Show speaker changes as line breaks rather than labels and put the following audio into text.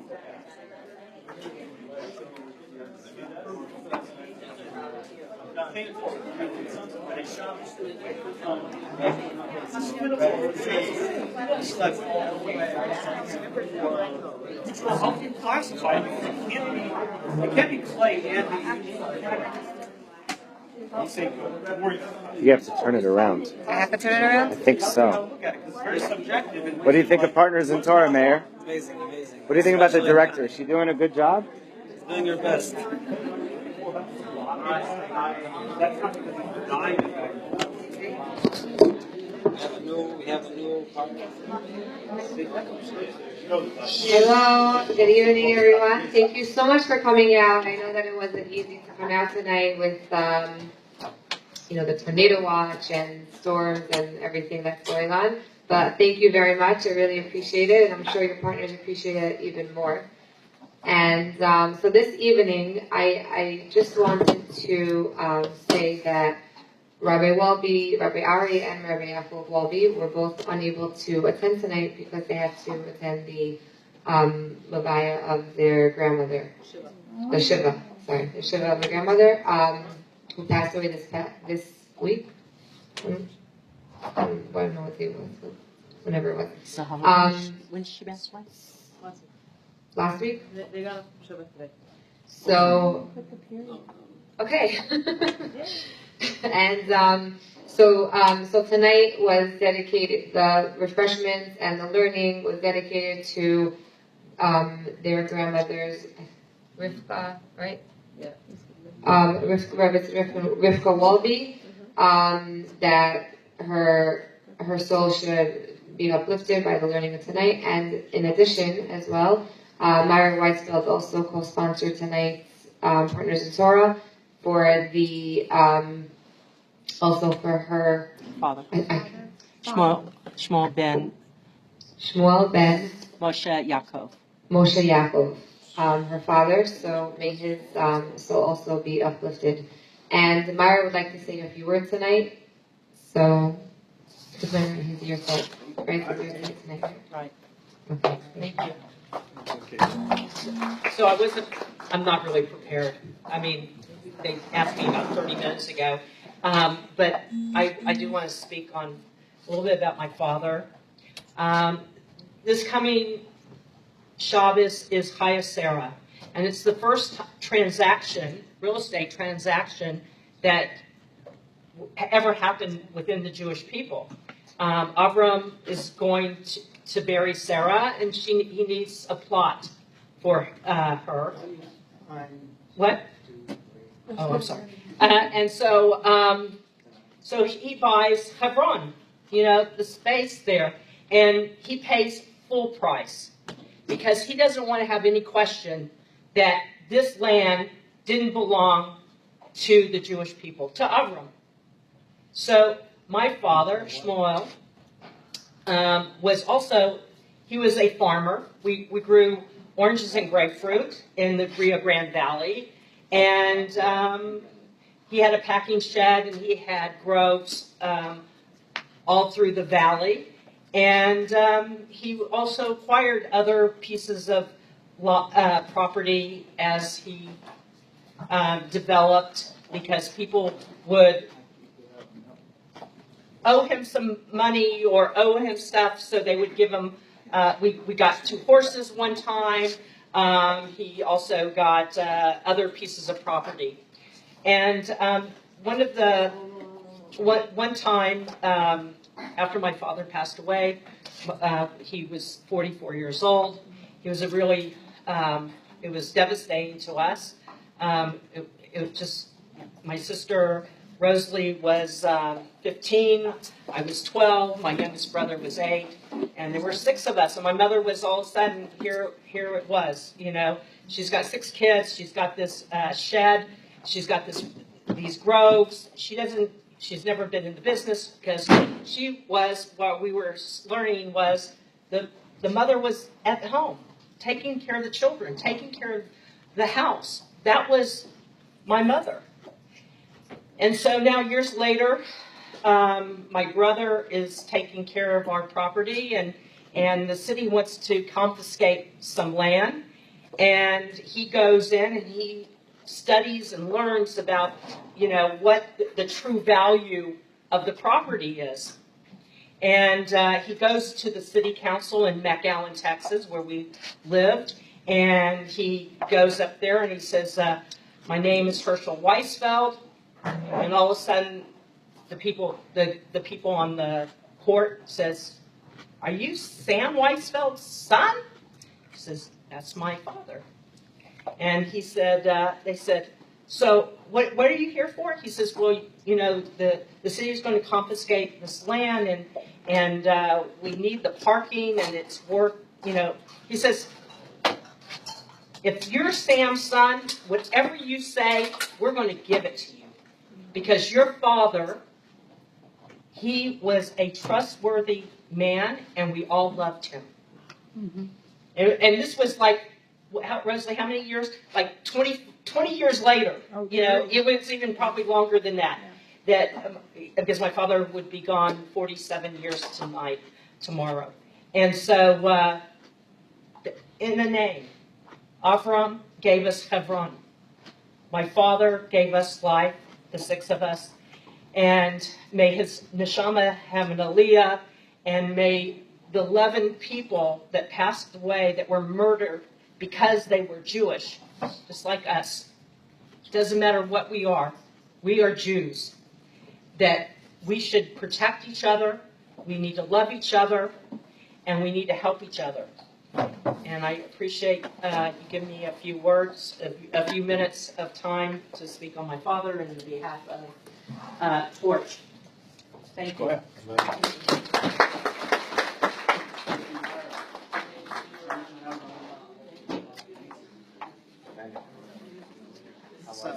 It can be clay and
you have to turn it around.
I have to turn it around?
I think so.
it's very subjective.
What do you think of Partners in Torah, Mayor?
Amazing, amazing.
What do you think about the director? Is she doing a good job?
Doing your best. We have a new partner.
Hello, good evening everyone. Thank you so much for coming out. I know that it wasn't easy to come out tonight with the tornado watch and storms and everything that's going on. But thank you very much. I really appreciate it, and I'm sure your partners appreciate it even more. And so this evening, I just wanted to say that Rabbi Walby, Rabbi Ari, and Rabbi Yaakov Walby were both unable to attend tonight because they had to attend the levaya of their grandmother, the shiva of the grandmother, who passed away this week. I don't know what day it was, whenever it was.
So when did she pass away?
Last week?
They got shiva today.
So, okay. And so tonight was dedicated, the refreshments and the learning was dedicated to their grandmother's, Rivka, right?
Yeah.
Rivka Walby, that her soul should be uplifted by the learning of tonight. And in addition, as well, Myra Weisfeld also co-sponsored tonight's Partners in Torah for the also for her
father, Shmuel ben Moshe Yaakov,
her father. So may his soul also be uplifted. And Myra would like to say a few words tonight. So, he's your soul, right? Tonight.
Right.
Okay.
Thank you. So I'm not really prepared. I mean, they asked me about 30 minutes ago. But I do want to speak on a little bit about my father. This coming Shabbos is Chaya Sarah, and it's the first transaction, real estate transaction, that ever happened within the Jewish people. Avram is going to bury Sarah, and he needs a plot for her. What? Oh, I'm sorry. And so he buys Hebron, the space there, and he pays full price because he doesn't want to have any question that this land didn't belong to the Jewish people, to Avram. So my father, Shmuel, he was a farmer. We grew oranges and grapefruit in the Rio Grande Valley, and he had a packing shed, and he had groves all through the valley. And he also acquired other pieces of property as he developed, because people would owe him some money or owe him stuff, so they would give him, we got 2 horses one time. He also got other pieces of property. And one time after my father passed away, he was 44 years old. He was it was devastating to us. My sister Rosalie was 15, I was 12, my youngest brother was 8, and there were 6 of us. And my mother was all of a sudden, here it was, She's got 6 kids, she's got this shed, she's got these groves. She's never been in the business because what we were learning was the mother was at home, taking care of the children, taking care of the house. That was my mother. And so now years later, my brother is taking care of our property, and the city wants to confiscate some land. And he goes in and he studies and learns about, what the true value of the property is. And he goes to the city council in McAllen, Texas, where we lived. And he goes up there and he says, my name is Herschel Weisfeld. And all of a sudden, the people on the court says, are you Sam Weisfeld's son? He says, that's my father. And he said, they said, so what are you here for? He says, well, the city is going to confiscate this land and we need the parking and it's worth, he says, if you're Sam's son, whatever you say, we're going to give it to you. Because your father, he was a trustworthy man and we all loved him. Mm-hmm. And this was like, Rosalie, how many years? Like 20 years later. Okay. It was even probably longer than that. Yeah. Because my father would be gone 47 years tomorrow. And so, in the name, Avram gave us Hebron. My father gave us life, the 6 of us. And may his neshama have an aliyah, and may the 11 people that passed away that were murdered because they were Jewish, just like us. It doesn't matter what we are Jews. That we should protect each other, we need to love each other, and we need to help each other. And I appreciate you giving me a few words, a few minutes of time to speak on my father and on behalf of Torch. Thank you.
Go ahead.
So,